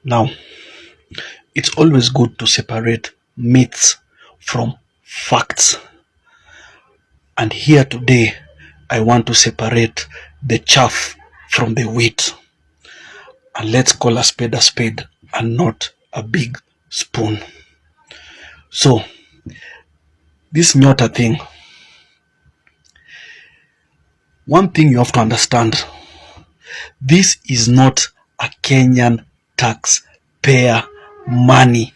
Now, it's always good to separate myths from facts. And here today, I want to separate the chaff from the wheat. And let's call a spade and not a big spoon. So, this Nyota thing, one thing you have to understand, this is not a Kenyan taxpayer money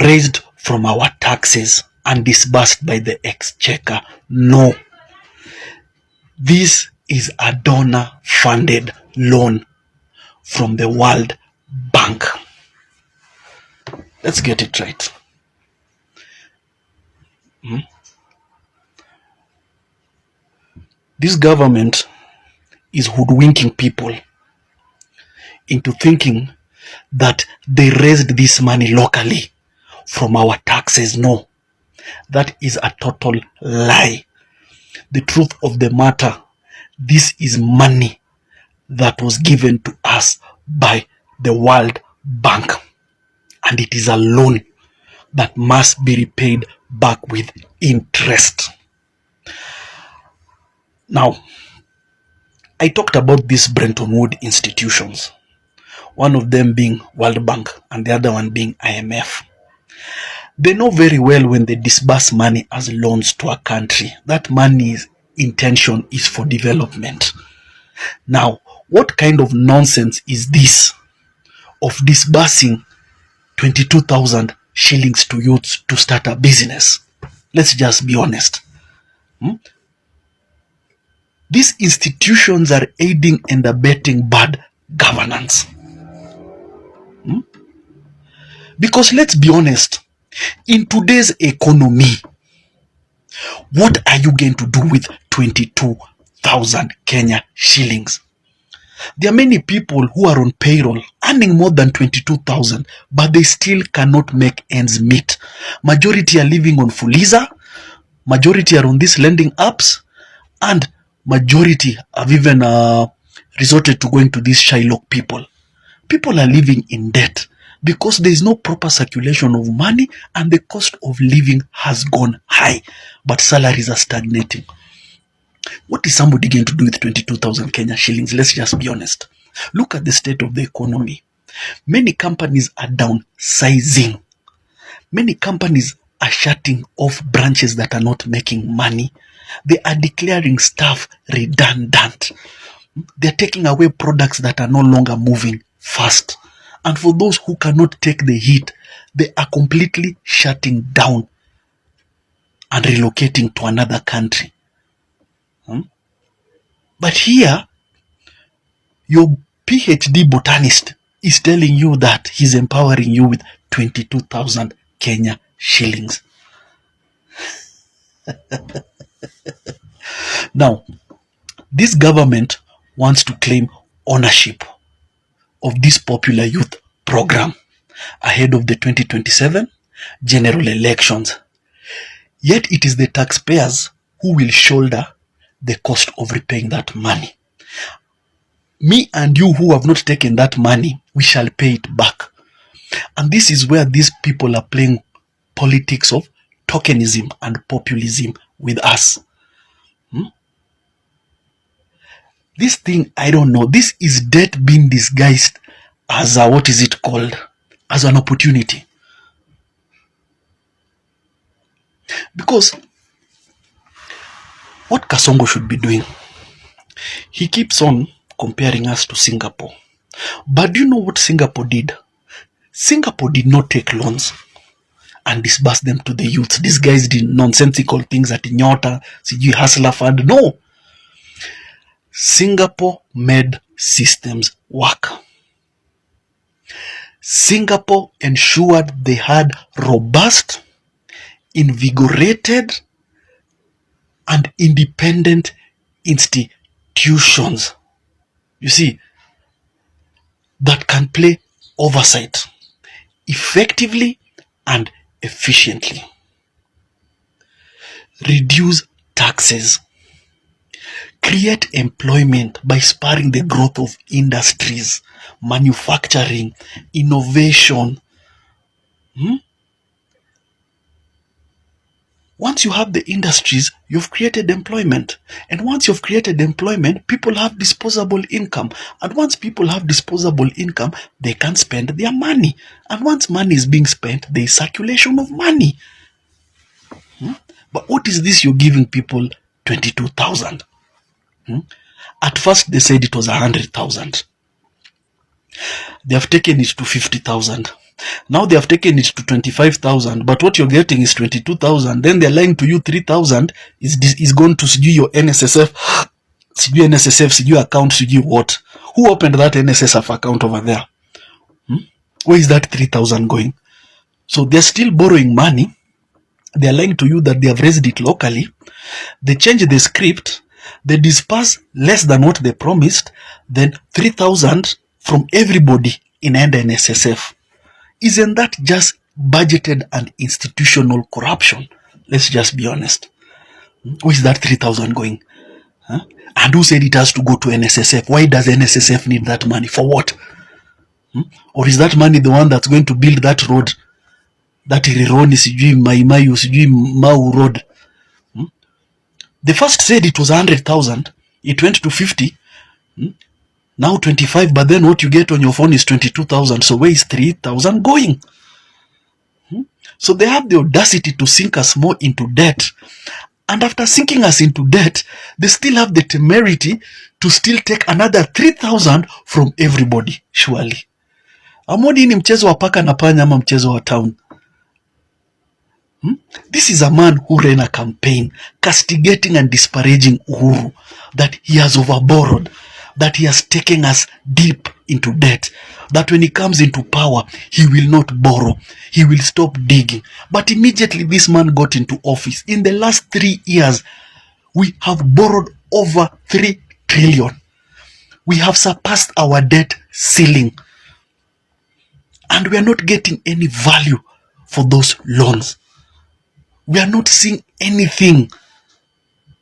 raised from our taxes and disbursed by the exchequer. No. This is a donor-funded loan from the World Bank. Let's get it right. This government is hoodwinking people into thinking that they raised this money locally from our taxes. No, that is a total lie. The truth of the matter, this is money that was given to us by the World Bank, and it is a loan that must be repaid back with interest. Now, I talked about these Bretton Woods institutions, one of them being World Bank and the other one being IMF. They know very well when they disburse money as loans to a country, that money's intention is for development. Now, what kind of nonsense is this of disbursing 22,000 shillings to youths to start a business? Let's just be honest. These institutions are aiding and abetting bad governance. Because let's be honest, in today's economy, what are you going to do with 22,000 Kenya shillings? There are many people who are on payroll earning more than 22,000, but they still cannot make ends meet. Majority are living on Fuliza, majority are on these lending apps, and majority have even resorted to going to these Shylock people. People are living in debt because there is no proper circulation of money and the cost of living has gone high, but salaries are stagnating. What is somebody going to do with 22,000 Kenya shillings? Let's just be honest. Look at the state of the economy. Many companies are downsizing. Many companies are shutting off branches that are not making money. They are declaring staff redundant. They're taking away products that are no longer moving fast. And for those who cannot take the heat, they are completely shutting down and relocating to another country. But here, your PhD botanist is telling you that he's empowering you with 22,000 Kenya shillings. Now, this government wants to claim ownership of this popular youth program ahead of the 2027 general elections. Yet it is the taxpayers who will shoulder the cost of repaying that money. Me and you who have not taken that money, we shall pay it back. And this is where these people are playing politics of tokenism and populism with us. This thing, I don't know, this is debt being disguised as a, what is it called? As an opportunity. Because what Kasongo should be doing, he keeps on comparing us to Singapore. But do you know what Singapore did? Singapore did not take loans and disburse them to the youth. These guys did nonsensical things at Nyota, CG Hustler Fund. No. Singapore made systems work. Singapore ensured they had robust, invigorated, and independent institutions, you see, that can play oversight effectively and efficiently, reduce taxes, Create employment by spurring the growth of industries, manufacturing, innovation. Once you have the industries, you've created employment. And once you've created employment, people have disposable income. And once people have disposable income, they can spend their money. And once money is being spent, there is circulation of money. But what is this you're giving people 22,000? At first, they said it was 100,000. They have taken it to 50,000. Now they have taken it to 25,000, but what you're getting is 22,000. Then they're lying to you 3,000 is going to see your NSSF, see account, see what? Who opened that NSSF account over there? Where is that 3,000 going? So they're still borrowing money. They're lying to you that they have raised it locally. They change the script. They disperse less than what they promised. Then 3,000 from everybody in NSSF. Isn't that just budgeted and institutional corruption? Let's just be honest. Where is that 3,000 going? And who said it has to go to NSSF? Why does NSSF need that money? For what? Or is that money the one that's going to build that road? That Rironi, sijui Maimayu, sijui Mau road? They first said it was 100,000. It went to 50. Now 25, but then what you get on your phone is 22,000. So where is 3,000 going? So they have the audacity to sink us more into debt. And after sinking us into debt, they still have the temerity to still take another 3,000 from everybody, surely. Amoni ni mchezo wa paka na panya ama mchezo wa town. This is a man who ran a campaign castigating and disparaging Uhuru, that he has overborrowed, that he has taken us deep into debt, that when he comes into power, he will not borrow, he will stop digging. But immediately this man got into office. In the last 3 years, we have borrowed over 3 trillion. We have surpassed our debt ceiling. And we are not getting any value for those loans. We are not seeing anything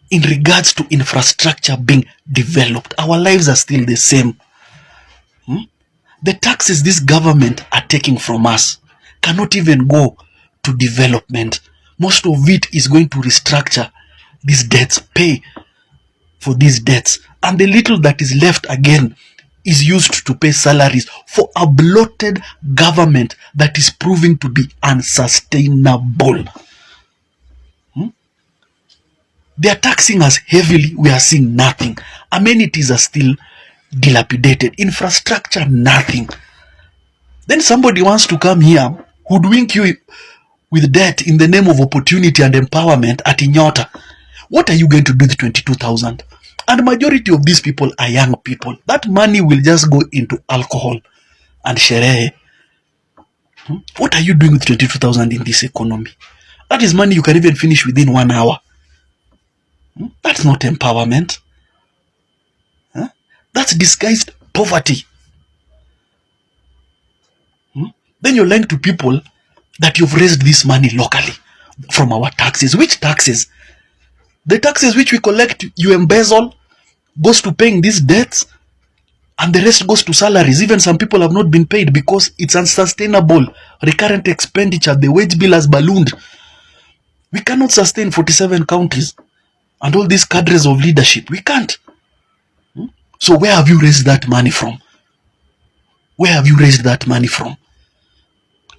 in regards to infrastructure being developed. Our lives are still the same. The taxes this government are taking from us cannot even go to development. Most of it is going to restructure these debts, pay for these debts. And the little that is left again is used to pay salaries for a bloated government that is proving to be unsustainable. They are taxing us heavily. We are seeing nothing. Amenities are still dilapidated. Infrastructure, nothing. Then somebody wants to come here, hoodwink you with debt in the name of opportunity and empowerment at Nyota. What are you going to do with 22,000? And majority of these people are young people. That money will just go into alcohol and sherehe. What are you doing with 22,000 in this economy? That is money you can even finish within 1 hour. That's not empowerment. That's disguised poverty. Then you're lying to people that you've raised this money locally from our taxes. Which taxes? The taxes which we collect, you embezzle, goes to paying these debts, and the rest goes to salaries. Even some people have not been paid because it's unsustainable. Recurrent expenditure, the wage bill has ballooned. We cannot sustain 47 counties and all these cadres of leadership. We can't. So where have you raised that money from? Where have you raised that money from?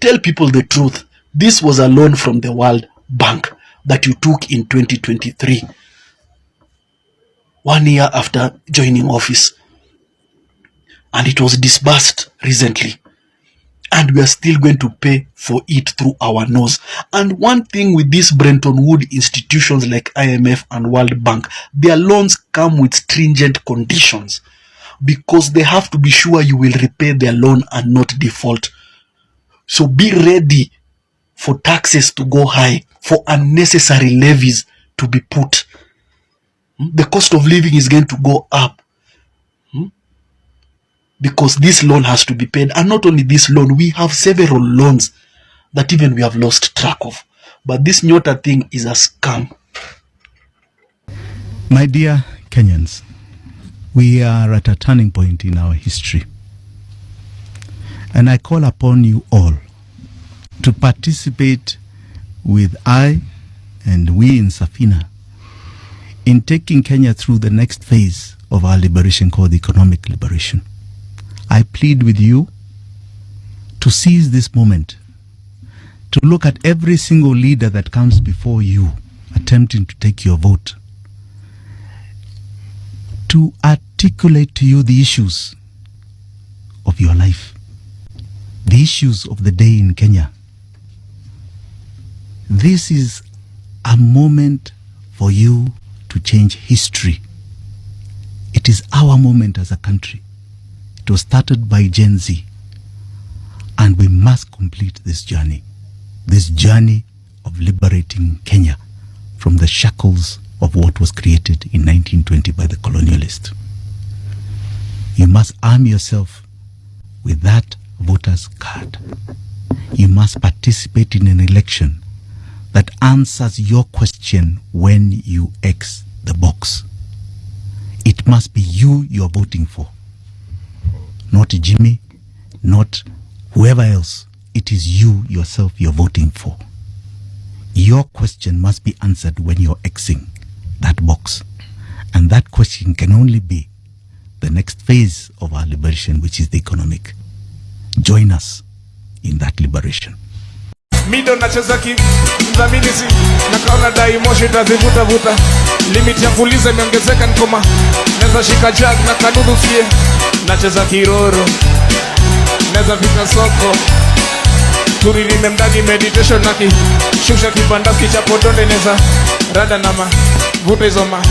Tell people the truth. This was a loan from the World Bank that you took in 2023, 1 year after joining office. And it was disbursed recently. And we are still going to pay for it through our nose. And one thing with these Bretton Woods institutions like IMF and World Bank, their loans come with stringent conditions because they have to be sure you will repay their loan and not default. So be ready for taxes to go high, for unnecessary levies to be put. The cost of living is going to go up. Because this loan has to be paid. And not only this loan, we have several loans that even we have lost track of. But this Nyota thing is a scam. My dear Kenyans, we are at a turning point in our history. And I call upon you all to participate with I and we in Safina in taking Kenya through the next phase of our liberation called economic liberation. I plead with you to seize this moment, to look at every single leader that comes before you attempting to take your vote, to articulate to you the issues of your life, the issues of the day in Kenya. This is a moment for you to change history. It is our moment as a country. It was started by Genz, and we must complete this journey of liberating Kenya from the shackles of what was created in 1920 by the colonialist. You must arm yourself with that voter's card. You must participate in an election that answers your question when you X the box. It must be you you're voting for, not Jimmy, not whoever else. It is you yourself you're voting for. Your question must be answered when you're Xing that box. And that question can only be the next phase of our liberation, which is the economic. Join us in that liberation. Mido nacheza mdhaminisi na kaona dai moshi tazivuta vuta. Limit ya fuliza imeongezeka nkoma. Neza shika jag na kanudu sie. Nacheza kiroro. Neza fika soko. Turiri memdagi meditation naki. Shusha kibandaski cha podonde neza. Rada nama vuta izoma.